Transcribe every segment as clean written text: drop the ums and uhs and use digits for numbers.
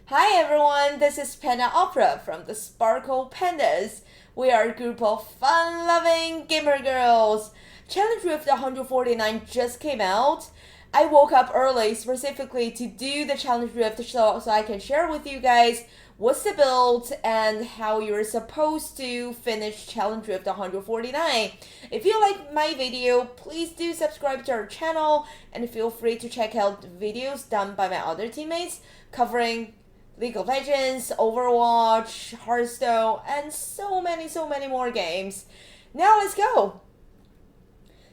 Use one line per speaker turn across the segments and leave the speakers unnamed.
Hi everyone, this is Panda Opera from the Sparkle Pandas. We are a group of fun-loving gamer girls. Challenge Rift 149 just came out. I woke up early specifically to do the Challenge Rift so I can share with you guys what's the build and how you're supposed to finish Challenge Rift 149. If you like my video, please do subscribe to our channel and feel free to check out videos done by my other teammates covering League of Legends, Overwatch, Hearthstone, and so many more games. Now let's go!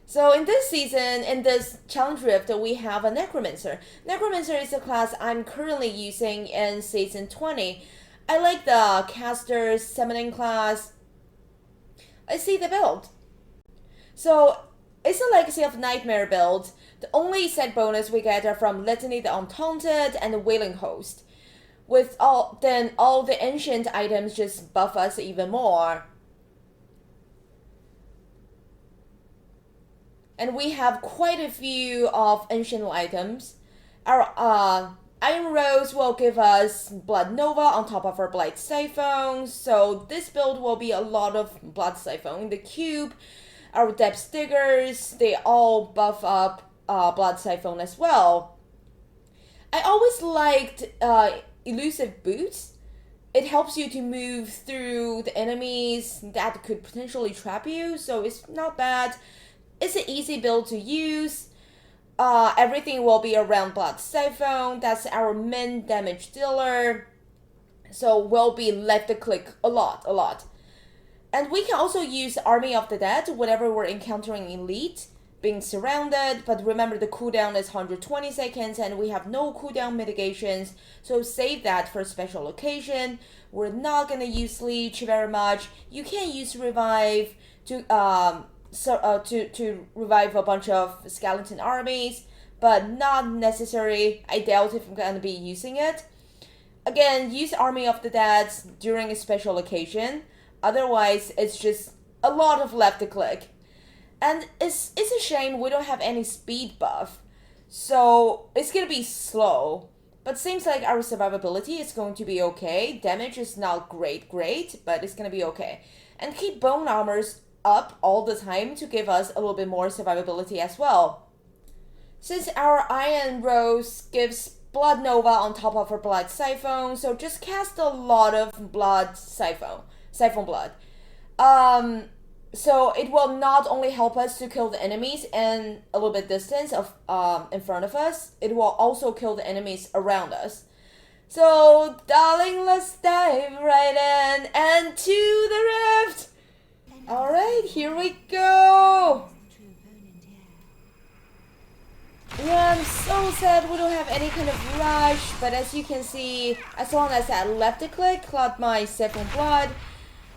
So in this season, in this Challenge Rift, we have a Necromancer. Necromancer is a class I'm currently using in Season 20. I like the Caster Summoning class. Let's see the build. So it's a Legacy of Nightmare build. The only set bonus we get are from Litany the Untaunted and the Wailing Host. With all the ancient items just buff us even more. And we have quite a few of ancient items. Our Iron Rose will give us Blood Nova on top of our Blight Siphon. So this build will be a lot of Blood Siphon. The Cube, our Depth Diggers, they all buff up Blood Siphon as well. I always liked Elusive Boots. It helps you to move through the enemies that could potentially trap you, so it's not bad. It's an easy build to use. Everything will be around Blood Siphon. That's our main damage dealer. So we'll be left to click a lot. And we can also use Army of the Dead whenever we're encountering Elite, being surrounded, but remember the cooldown is 120 seconds and we have no cooldown mitigations, so save that for a special occasion. We're not gonna use Leech very much. You can use Revive to revive a bunch of skeleton armies, but not necessary. I doubt if I'm gonna be using it. Again, use Army of the Dead during a special occasion. Otherwise, it's just a lot of left to click. And it's a shame we don't have any speed buff, so it's gonna be slow. But seems like our survivability is going to be okay. Damage is not great, but it's gonna be okay. And keep bone armors up all the time to give us a little bit more survivability as well. Since our Iron Rose gives Blood Nova on top of our Blood Siphon, so just cast a lot of Blood Siphon Blood. So it will not only help us to kill the enemies in a little bit distance of in front of us, it will also kill the enemies around us. So darling, let's dive right in and to the rift. Alright, here we go. Yeah, I'm so sad we don't have any kind of rush, but as you can see, as long as I left a click, got my Siphon Blood.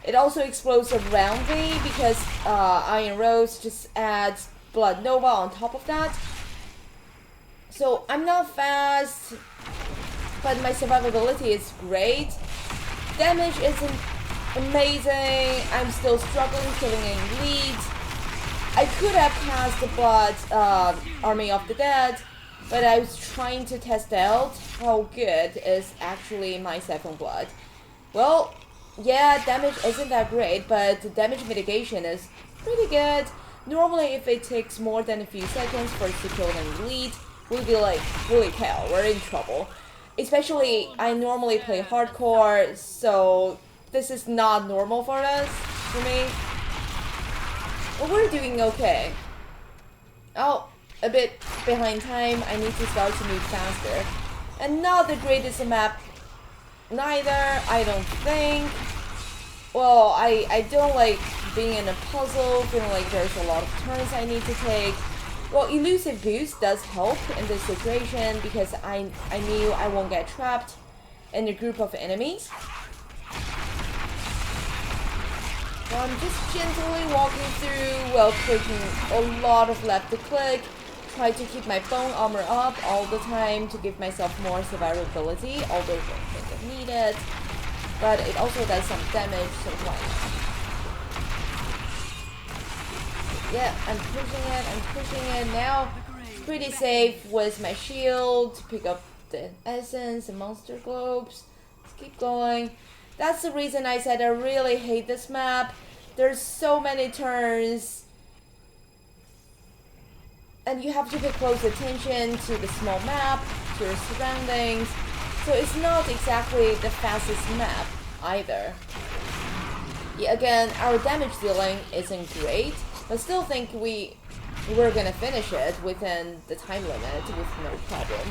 It also explodes around me because Iron Rose just adds Blood Nova on top of that. So I'm not fast, but my survivability is great. Damage isn't amazing. I'm still struggling killing any leads. I could have cast the Blood Army of the Dead, but I was trying to test out how good is actually my Siphon Blood. Well, yeah, damage isn't that great, but the damage mitigation is pretty good. Normally, if it takes more than a few seconds for us to kill an elite, we'll be like, holy cow, we're in trouble. Especially, I normally play hardcore, so this is not normal for us, for me. Well, we're doing okay. Oh, a bit behind time. I need to start to move faster. And not the greatest map neither, I don't think. Well, I don't like being in a puzzle, feeling like there's a lot of turns I need to take. Well, Elusive Boost does help in this situation because I knew I won't get trapped in a group of enemies. So I'm just gently walking through while clicking a lot of left to click. Try to keep my bone armor up all the time to give myself more survivability, although I don't think I need it. But it also does some damage, so why not? Yeah, I'm pushing it now. It's pretty safe with my shield to pick up the essence, the monster globes. Let's keep going. That's the reason I said I really hate this map. There's so many turns. And you have to pay close attention to the small map, to your surroundings. So it's not exactly the fastest map either. Yeah, again, our damage dealing isn't great, but still think we're gonna finish it within the time limit with no problem.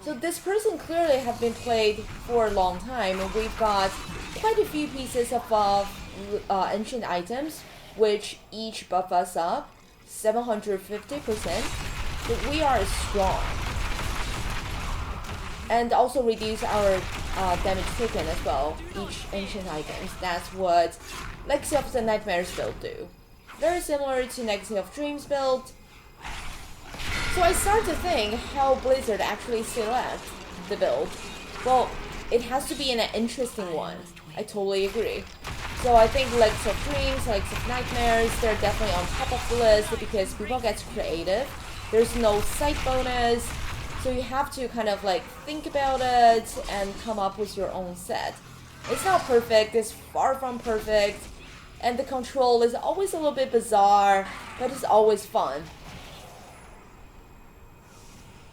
So this person clearly have been played for a long time, and we've got quite a few pieces of ancient items, which each buff us up 750%. So we are strong. And also reduce our damage taken as well, each ancient items. That's what Legacy of the Nightmares build do. Very similar to Legacy of Dreams build. So I start to think how Blizzard actually select the build. Well, it has to be an interesting one. I totally agree. So I think Legacy of Dreams, Legacy of Nightmares, they're definitely on top of the list because people get creative. There's no side bonus. So you have to kind of like think about it and come up with your own set. It's not perfect, it's far from perfect, and the control is always a little bit bizarre, but it's always fun.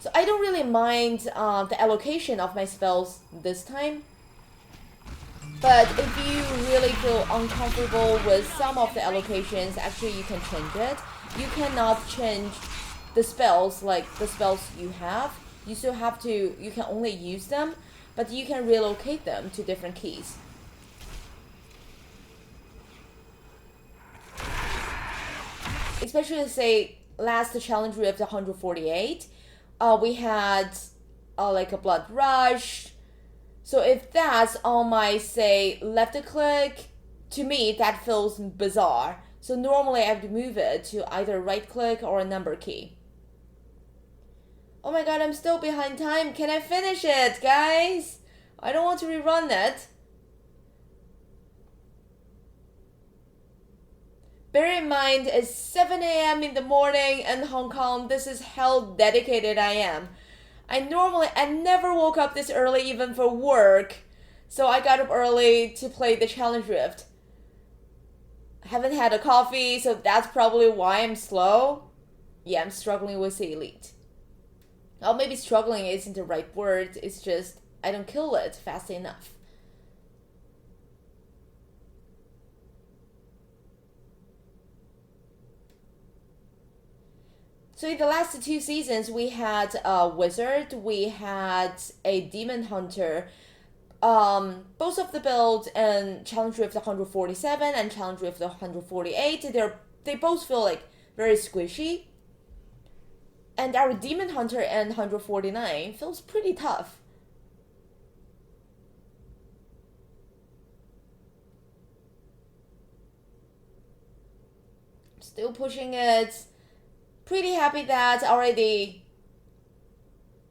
So I don't really mind the allocation of my spells this time. But if you really feel uncomfortable with some of the allocations, actually you can change it. You cannot change the spells, like the spells you have. You still have to, you can only use them, but you can relocate them to different keys. Especially say last challenge rift 148, we had like a blood rush. So if that's on my say left click, to me that feels bizarre. So normally I have to move it to either right click or a number key. Oh my god, I'm still behind time. Can I finish it, guys? I don't want to rerun it. Bear in mind, it's 7 a.m. in the morning in Hong Kong. This is how dedicated I am. I never woke up this early even for work. So I got up early to play the Challenge Rift. I haven't had a coffee, so that's probably why I'm slow. Yeah, I'm struggling with the elite. Well, maybe struggling isn't the right word. It's just I don't kill it fast enough. So in the last 2 seasons, we had a wizard, we had a demon hunter. Both of the builds and Challenge Rift 147 and Challenge Rift 148, they both feel like very squishy. And our Demon Hunter in 149 feels pretty tough. Still pushing it. Pretty happy that already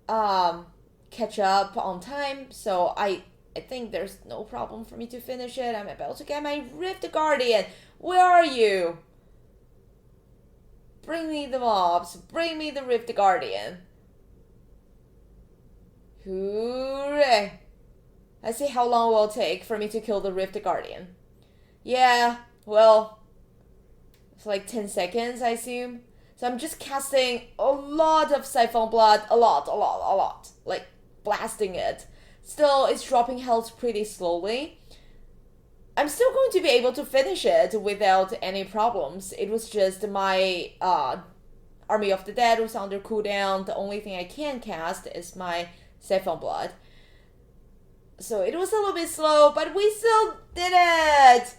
catch up on time. So I think there's no problem for me to finish it. I'm about to get my Rift Guardian. Where are you? Bring me the mobs. Bring me the Rift Guardian. Hooray! Let's see how long it will take for me to kill the Rift Guardian. Yeah, well, it's like 10 seconds, I assume. So I'm just casting a lot of Siphon Blood. A lot. Like, blasting it. Still, it's dropping health pretty slowly. I'm still going to be able to finish it without any problems. It was just my Army of the Dead was under cooldown. The only thing I can cast is my Siphon Blood. So it was a little bit slow, but we still did it!